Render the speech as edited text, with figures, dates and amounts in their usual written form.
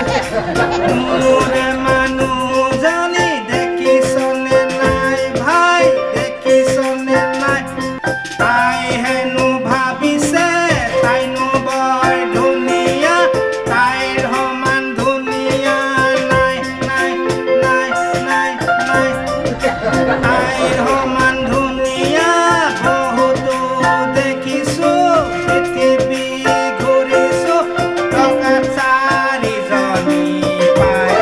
মোৰে মানুহজনী দেখিছনে নাই ভাই দেখিছনে নাই তাই হেনো ভাবিছে তাইনো বৰ ধুনীয়া তাইৰ সমান ধুনীয়া নাই নাই নাই নাই নাই তাইৰ সমান ধুনীয়া বহুতো দেখিছো পৃথিৱী ঘূৰিছো টকা চাৰিজনী পাই